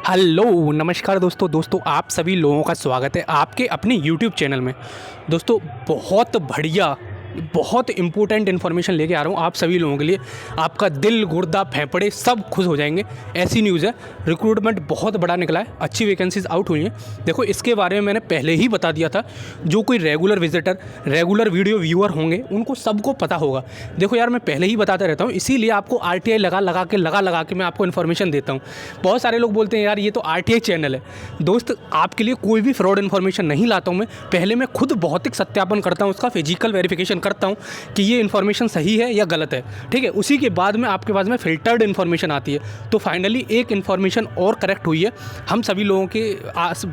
Hello नमस्कार दोस्तों आप सभी लोगों का स्वागत है आपके अपने यूट्यूब चैनल में। दोस्तों बहुत बढ़िया बहुत इम्पोर्टेंट इन्फॉर्मेशन लेके आ रहा हूँ आप सभी लोगों के लिए। आपका दिल गुर्दा फेफड़े सब खुश हो जाएंगे, ऐसी न्यूज़ है। रिक्रूटमेंट बहुत बड़ा निकला है, अच्छी वैकेंसीज आउट हुई हैं। देखो इसके बारे में मैंने पहले ही बता दिया था, जो कोई regular visitor regular video viewer होंगे उनको सबको पता होगा। देखो यार मैं पहले ही बताता रहता हूँ, इसीलिए आपको RTI लगा के मैं आपको इन्फॉर्मेशन देता हूँ। बहुत सारे लोग बोलते हैं यार ये तो RTI चैनल है। दोस्त आपके लिए कोई भी फ्रॉड इन्फॉर्मेशन नहीं लाता हूँ मैं, पहले मैं खुद भौतिक सत्यापन करता हूँ, उसका फिजिकल वेरिफिकेशन करता हूँ कि ये इन्फॉर्मेशन सही है या गलत है, ठीक है। उसी के बाद में आपके पास में फिल्टर्ड इन्फॉर्मेशन आती है। तो फाइनली एक इन्फॉर्मेशन और करेक्ट हुई है, हम सभी लोगों के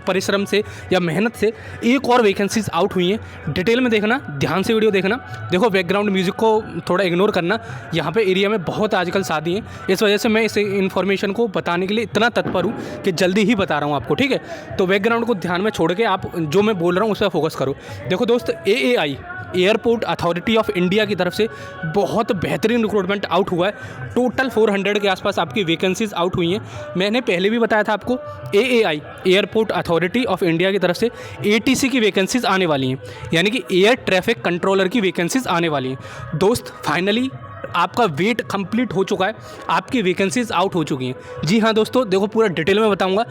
परिश्रम से या मेहनत से एक और वैकेंसीज आउट हुई हैं। डिटेल में देखना, ध्यान से वीडियो देखना। देखो बैकग्राउंड म्यूजिक को थोड़ा इग्नोर करना, यहाँ पे एरिया में बहुत आजकल शादी हैं, इस वजह से मैं इस इन्फॉर्मेशन को बताने के लिए इतना तत्पर हूँ कि जल्दी ही बता रहा हूँ आपको, ठीक है। तो बैकग्राउंड को ध्यान में छोड़ के आप जो मैं बोल रहा हूँ उस पर फोकस करो। देखो दोस्त AAI airport authority of India की तरफ से बहुत बेहतरीन रिक्रूटमेंट आउट हुआ है। टोटल 400 के आसपास आपकी वैकेंसीज आउट हुई हैं। मैंने पहले भी बताया था आपको, AAI airport authority of India की तरफ से ATC की वैकेंसीज आने वाली हैं, यानी कि एयर ट्रैफिक कंट्रोलर की वैकेंसीज आने वाली हैं। दोस्त फाइनली आपका वेट कंप्लीट हो चुका है, आपकी वैकेंसीज आउट हो चुकी हैं। जी हाँ दोस्तों, देखो पूरा डिटेल में बताऊंगा।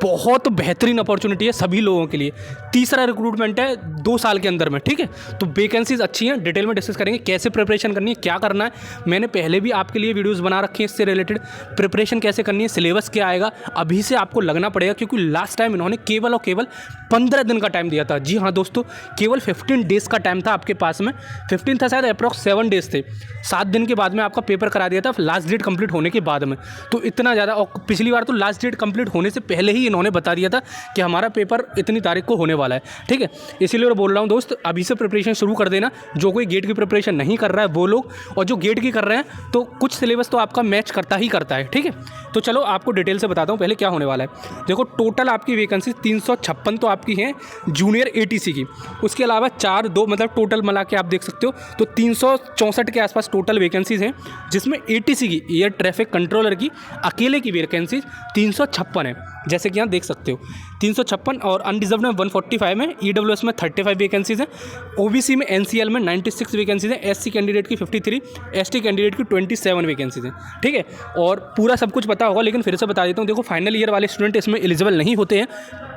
बहुत बेहतरीन अपॉर्चुनिटी है सभी लोगों के लिए, तीसरा रिक्रूटमेंट है 2 साल के अंदर में, ठीक है। तो वैकेंसीज अच्छी हैं, डिटेल में डिस्कस करेंगे कैसे प्रिपरेशन करनी है, क्या करना है। मैंने पहले भी आपके लिए वीडियोज़ बना रखी हैं इससे रिलेटेड, प्रिपरेशन कैसे करनी है, सिलेबस क्या आएगा। अभी से आपको लगना पड़ेगा, क्योंकि लास्ट टाइम इन्होंने केवल और केवल 15 दिन का टाइम दिया था। जी हाँ दोस्तों, केवल 15 डेज़ का टाइम था आपके पास में। 15 था शायद, अप्रॉक्स 7 डेज़ थे। 7 दिन के बाद में आपका पेपर करा दिया था, लास्ट डेट कंप्लीट होने के बाद में। तो इतना ज़्यादा, और पिछली बार तो लास्ट डेट कंप्लीट होने से पहले ही इन्होंने बता दिया था कि हमारा पेपर इतनी तारीख को होने वाला है, ठीक है। इसीलिए मैं बोल रहा हूँ दोस्त, अभी से प्रिपरेशन शुरू कर देना। जो कोई गेट की प्रिपरेशन नहीं कर रहा है वो लोग, और जो गेट की कर रहे हैं तो कुछ सिलेबस तो आपका मैच करता ही करता है, ठीक है। तो चलो आपको डिटेल से बताता हूँ पहले क्या होने वाला है। देखो टोटल आपकी वैकेंसी 356 तो आपकी हैं जूनियर ATC की, उसके अलावा 4-2 मतलब टोटल मिला के आप देख सकते हो तो 364 के आसपास टोटल वैकेंसीज हैं, जिसमें ATC की एयर ट्रैफिक कंट्रोलर की अकेले की वैकेंसी 356 है, जैसे कि यहाँ देख सकते हो 356। और अनरिजर्व में 145 में, EWS में 35 वैकेंसीज हैं, OBC में NCL में 96 वैकेंसीज हैं, SC कैंडिडेट की 53, ST कैंडिडेट की 27 वैकेंसीज हैं, ठीक है। और पूरा सब कुछ पता होगा, लेकिन फिर से बता देता हूँ। देखो फाइनल ईयर वाले स्टूडेंट इसमें एलिजिबल नहीं होते हैं,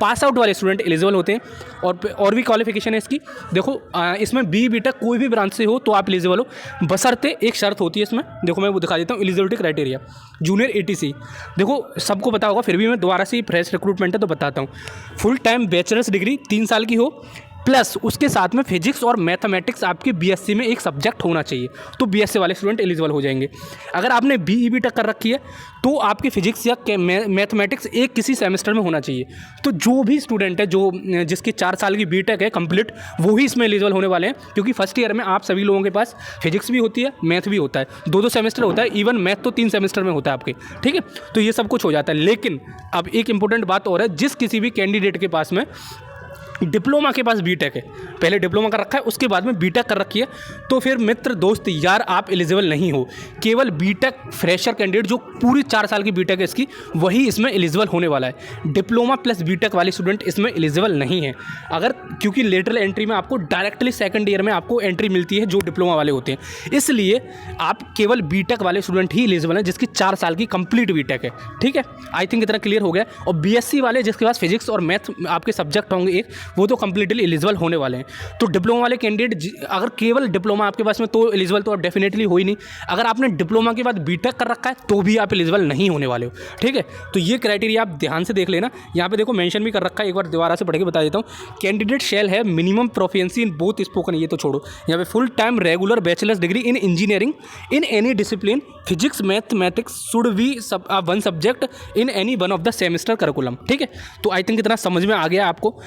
पास आउट वाले स्टूडेंट एलिजिबल होते हैं। और भी क्वालिफिकेशन है इसकी। देखो इसमें BTech कोई भी ब्रांच से हो तो आप एलिजिबल हो, बशर्ते एक शर्त होती है इसमें। देखो मैं वो दिखा देता हूँ, एलिजिबिलिटी क्राइटेरिया जूनियर ATC। देखो सबको पता होगा, फिर भी मैं दोबारा से फ्रेश रिक्रूटमेंट है तो बताता हूँ। फुल टाइम बैचलर्स डिग्री 3 साल की हो, प्लस उसके साथ में फिजिक्स और मैथमेटिक्स आपके BSc में एक सब्जेक्ट होना चाहिए, तो BSc वाले स्टूडेंट एलिजिबल हो जाएंगे। अगर आपने BTech कर रखी है तो आपके फिजिक्स या मैथमेटिक्स एक किसी सेमेस्टर में होना चाहिए। तो जो भी स्टूडेंट है जिसकी 4 साल की BTech है कंप्लीट, वो ही इसमें एलिजिबल होने वाले हैं, क्योंकि फर्स्ट ईयर में आप सभी लोगों के पास फिजिक्स भी होती है, मैथ भी होता है, 2-2 सेमेस्टर होता है, इवन मैथ तो 3 सेमेस्टर में होता है आपके, ठीक है। तो ये सब कुछ हो जाता है। लेकिन अब एक इंपॉर्टेंट बात और है, जिस किसी भी कैंडिडेट के पास में डिप्लोमा के पास BTech है, पहले डिप्लोमा कर रखा है उसके बाद में BTech कर रखी है, तो फिर मित्र दोस्त यार आप एलिजिबल नहीं हो। केवल BTech फ्रेशर कैंडिडेट जो पूरी 4 साल की BTech है इसकी, वही इसमें एलिजिबल होने वाला है। डिप्लोमा प्लस BTech वाले स्टूडेंट इसमें एलिजिबल नहीं है। अगर क्योंकि लेटरल एंट्री में आपको डायरेक्टली सेकंड ईयर में आपको एंट्री मिलती है जो डिप्लोमा वाले होते हैं, इसलिए आप केवल BTech वाले स्टूडेंट ही एलिजिबल हैं जिसकी 4 साल की कंप्लीट BTech है, ठीक है। आई थिंक इतना क्लियर हो गया। और BSc वाले जिसके पास फिजिक्स और मैथ आपके सब्जेक्ट होंगे एक, वो तो कंप्लीटली एलिजिबल होने वाले हैं। तो डिप्लोमा वाले कैंडिडेट, अगर केवल डिप्लोमा आपके पास में तो एलिजिबल तो आप डेफिनेटली हो ही नहीं। अगर आपने डिप्लोमा के बाद BTech कर रखा है तो भी आप एलिजिबल नहीं होने वाले हो, ठीक है। तो ये क्राइटेरिया आप ध्यान से देख लेना। यहाँ पे देखो मेंशन भी कर रखा है, एक बार दोबारा से पढ़ के बता देता हूँ। कैंडिडेट शैल है minimum proficiency in both spoken, ये तो छोड़ो, यहाँ पे full time regular bachelors degree in engineering in any discipline, physics mathematics should be one subject in any one of the semester curriculum, ठीक है। तो आई थिंक इतना समझ में आ गया आपको।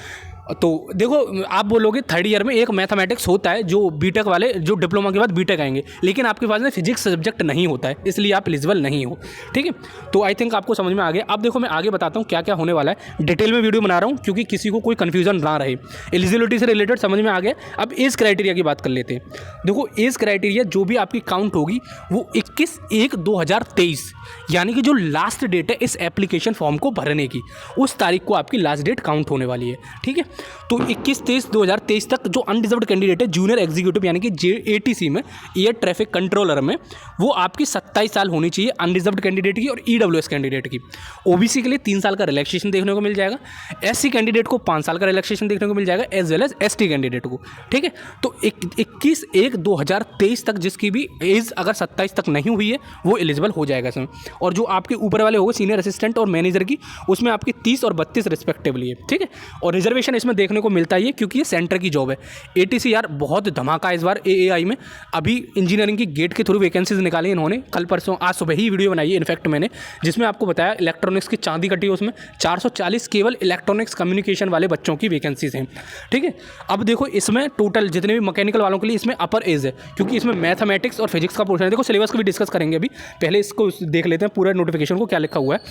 तो देखो आप बोलोगे थर्ड ईयर में एक मैथमेटिक्स होता है जो बीटेक वाले जो डिप्लोमा के बाद बीटेक आएंगे, लेकिन आपके पास में फिजिक्स सब्जेक्ट नहीं होता है, इसलिए आप एलिजिबल नहीं हो। ठीक है, तो आई थिंक आपको समझ में आ गया। अब देखो मैं आगे बताता हूँ क्या क्या होने वाला है, डिटेल में वीडियो बना रहा हूँ क्योंकि किसी को कोई कन्फ्यूजन ना रहे। एलिजिबिलिटी से रिलेटेड समझ में आ गया। अब एज क्राइटेरिया की बात कर लेते हैं। देखो एज क्राइटेरिया जो भी आपकी काउंट होगी वो 21/1/2023 यानी कि जो लास्ट डेट है इस एप्लीकेशन फॉर्म को भरने की, उस तारीख को आपकी लास्ट डेट काउंट होने वाली है। ठीक है, तो 21/23/2023 तक जो अनरिजर्व्ड कैंडिडेट है जूनियर एग्जीक्यूटिव यानी कि ATC में, एयर ट्रैफिक कंट्रोलर में, वो आपकी 27 साल होनी चाहिए अनरिजर्व्ड कैंडिडेट की और EWS कैंडिडेट की। OBC के लिए 3 साल का रिलैक्सेशन देखने को मिल जाएगा, SC कैंडिडेट को 5 साल का रिलैक्सेशन देखने को मिल जाएगा, as well as ST candidate को। ठीक है, तो 21/1/2023 तक जिसकी भी एज अगर 27 तक नहीं हुई है वो एलिजिबल हो जाएगा इसमें। और जो आपके ऊपर वाले होंगे सीनियर असिस्टेंट और मैनेजर की, उसमें आपकी 30 और 32 रिस्पेक्टिवली है। ठीक है, और रिजर्वेशन इसमें देखने को मिलता ही है क्योंकि ये सेंटर की जॉब है। ATC यार बहुत धमाका इस बार AAI में, अभी इंजीनियरिंग की गेट के थ्रू वैकेंसीज निकाली इन्होंने, कल परसों आज सुबह ही वीडियो बनाई है इनफैक्ट मैंने, जिसमें आपको बताया इलेक्ट्रॉनिक्स की चांदी कटी है, उसमें 440 केवल इलेक्ट्रॉनिक्स कम्युनिकेशन वाले बच्चों की वैकेंसीज हैं। ठीक है, अब देखो इसमें टोटल जितने भी मैकेनिकल वालों के लिए इसमें अपर एज है क्योंकि इसमें मैथमेटिक्स और फिजिक्स का पोर्शन है। देखो सिलेबस को भी डिस्कस करेंगे, अभी पहले इसको देख लेते हैं पूरा नोटिफिकेशन को क्या लिखा हुआ है।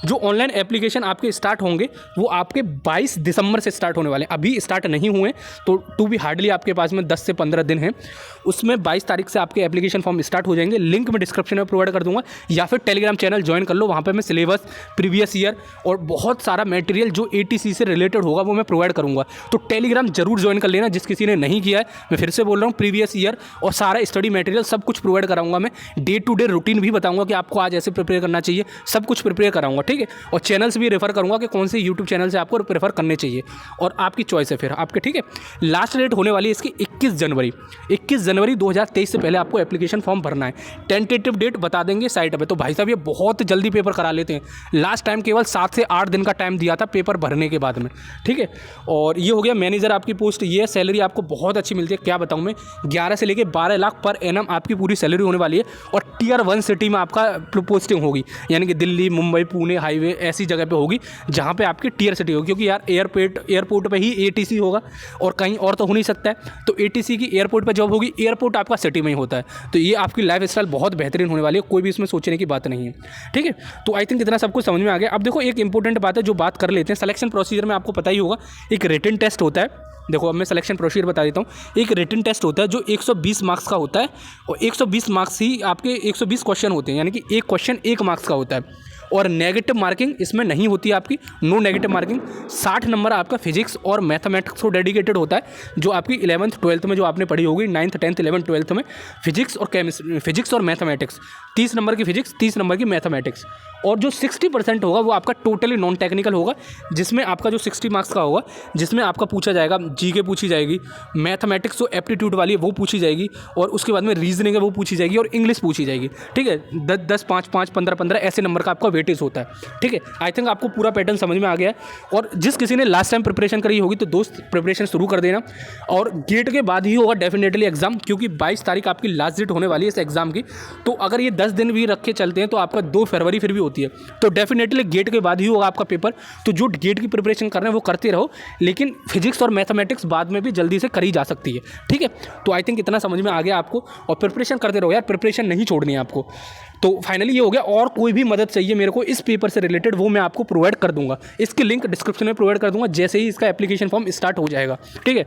जो ऑनलाइन एप्लीकेशन आपके स्टार्ट होंगे वो आपके 22 दिसंबर से स्टार्ट होने वाले हैं, अभी स्टार्ट नहीं हुए तो टू बी हार्डली आपके पास में 10 से 15 दिन हैं। उसमें 22 तारीख से आपके एप्लीकेशन फॉर्म स्टार्ट हो जाएंगे। लिंक मैं डिस्क्रिप्शन में प्रोवाइड कर दूंगा या फिर टेलीग्राम चैनल ज्वाइन कर लो, वहाँ पे मैं सिलेबस, प्रीवियस ईयर और बहुत सारा मटेरियल जो ATC से रिलेटेड होगा वो मैं प्रोवाइड करूँगा। तो टेलीग्राम जरूर ज्वाइन कर लेना जिस किसी ने नहीं किया है। मैं फिर से बोल रहा हूँ, प्रीवियस ईयर और सारा स्टडी मटेरियल सब कुछ प्रोवाइड कराऊंगा मैं, डे टू डे रूटीन भी बताऊंगा कि आपको आज ऐसे प्रिपेयर करना चाहिए, सब कुछ प्रिपेयर कराऊंगा। ठीक है, और चैनल्स भी रेफर करूंगा कि कौन से यूट्यूब चैनल से आपको प्रेफर करने चाहिए और आपकी चॉइस है फिर आपके। ठीक है, लास्ट डेट होने वाली है इसकी 21 जनवरी 2023 से पहले आपको एप्लीकेशन फॉर्म भरना है। टेंटेटिव डेट बता देंगे साइट पे। तो भाई साहब ये बहुत जल्दी पेपर करा लेते हैं, लास्ट टाइम केवल 7 से 8 दिन का टाइम दिया था पेपर भरने के बाद में। ठीक है, और ये हो गया मैनेजर आपकी पोस्ट, ये सैलरी आपको बहुत अच्छी मिलती है, क्या बताऊँ मैं, 11 से लेकर 12 लाख पर एनम आपकी पूरी सैलरी होने वाली है। और Tier 1 सिटी में आपका पोस्टिंग होगी यानी कि दिल्ली, मुंबई, पुणे हाईवे ऐसी जगह पे होगी जहाँ पे आपकी टियर सिटी होगी, क्योंकि यार एयरपोर्ट पे ही ATC होगा और कहीं और तो हो नहीं सकता है। तो ATC की एयरपोर्ट पे जॉब होगी, एयरपोर्ट आपका सिटी में ही होता है। तो ये आपकी लाइफ स्टाइल बहुत बेहतरीन होने वाली है, कोई भी इसमें सोचने की बात नहीं है। ठीक है, तो आई थिंक इतना सब कुछ समझ में आ गया। अब देखो एक इंपॉर्टेंट बात है जो बात कर लेते हैं, सिलेक्शन प्रोसीजर में आपको पता ही होगा एक रिटन टेस्ट होता है। देखो अब मैं सिलेक्शन प्रोसीजर बता देता हूँ। एक रिटन टेस्ट होता है जो 120 मार्क्स का होता है और 120 मार्क्स ही आपके 120 क्वेश्चन होते हैं, यानी कि एक क्वेश्चन 1 मार्क्स का होता है और नेगेटिव मार्किंग इसमें नहीं होती है आपकी, नो नेगेटिव मार्किंग। 60 नंबर आपका फिजिक्स और मैथमेटिक्स को डेडिकेटेड होता है, जो आपकी 11th 12th में जो आपने पढ़ी होगी, 9th 10th 11th 12th में फिजिक्स और केमिस्ट्री, फिजिक्स और मैथमेटिक्स, 30 नंबर की फिजिक्स, 30 नंबर की मैथमेटिक्स। और जो 60% होगा वो आपका टोटली नॉन टेक्निकल होगा, जिसमें आपका जो 60 मार्क्स का होगा जिसमें आपका पूछा जाएगा जीके पूछी जाएगी, मैथमेटिक्स जो एप्टीट्यूड वाली है वो पूछी जाएगी और उसके बाद में रीजनिंग है वो पूछी जाएगी और इंग्लिश पूछी जाएगी। ठीक है, 10 5 5 15 15 ऐसे नंबर का आपका वेटेज होता है। ठीक है, आई थिंक आपको पूरा पैटर्न समझ में आ गया है। और जिस किसी ने लास्ट टाइम प्रिपरेशन करी होगी तो दोस्त प्रिपरेशन शुरू कर देना, और गेट के बाद ही होगा डेफिनेटली एग्जाम, क्योंकि 22 तारीख आपकी लास्ट डेट होने वाली है इस एग्जाम की। तो अगर ये 10 दिन भी रखे चलते हैं तो आपका 2 फरवरी फिर भी होती है, तो डेफिनेटली गेट के बाद ही होगा आपका पेपर। तो जो गेट की प्रिपरेशन कर रहे हैं वो करते रहो, लेकिन फिजिक्स और मैथमेटिक्स बाद में भी जल्दी से करी जा सकती है। ठीक है, तो आई थिंक इतना समझ में आ गया आपको, और प्रिपरेशन करते रहो यार, प्रिपरेशन नहीं छोड़नी है आपको। तो फाइनली ये हो गया, और कोई भी मदद चाहिए मेरे को इस पेपर से रिलेटेड वो मैं आपको प्रोवाइड कर दूंगा, इसकी लिंक डिस्क्रिप्शन में प्रोवाइड कर दूंगा जैसे ही इसका एप्लीकेशन फॉर्म स्टार्ट हो जाएगा। ठीक है,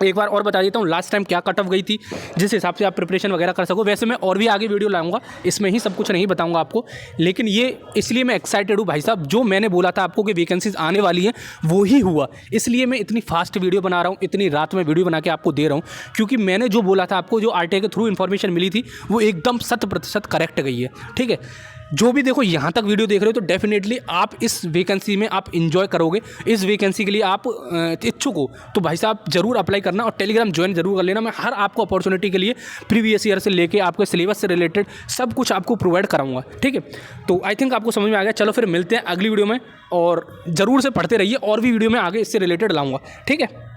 एक बार और बता देता हूँ लास्ट टाइम क्या कट ऑफ गई थी, जिस हिसाब से आप प्रिपरेशन वगैरह कर सको। वैसे मैं और भी आगे वीडियो लाऊंगा, इसमें ही सब कुछ नहीं बताऊंगा आपको, लेकिन ये इसलिए मैं एक्साइटेड हूँ भाई साहब, जो मैंने बोला था आपको कि वैकेंसीज आने वाली हैं वो ही हुआ, इसलिए मैं इतनी फास्ट वीडियो बना रहा हूँ, इतनी रात में वीडियो बना के आपको दे रहा हूँ, क्योंकि मैंने जो बोला था आपको, जो RTI के थ्रू इन्फॉर्मेशन मिली थी वो एकदम 100% करेक्ट गई है। ठीक है, जो भी देखो यहाँ तक वीडियो देख रहे हो तो डेफिनेटली आप इस वैकेंसी में आप इंजॉय करोगे, इस वैकेंसी के लिए आप इच्छुक हो तो भाई साहब जरूर अप्लाई करना और टेलीग्राम ज्वाइन जरूर कर लेना। मैं हर आपको अपॉर्चुनिटी के लिए प्रीवियस ईयर से लेके आपके सिलेबस से रिलेटेड सब कुछ आपको प्रोवाइड कराऊंगा। ठीक है, तो आई थिंक आपको समझ में आ गया। चलो फिर मिलते हैं अगली वीडियो में, और ज़रूर से पढ़ते रहिए, और भी वीडियो में आगे इससे रिलेटेड लाऊंगा। ठीक है।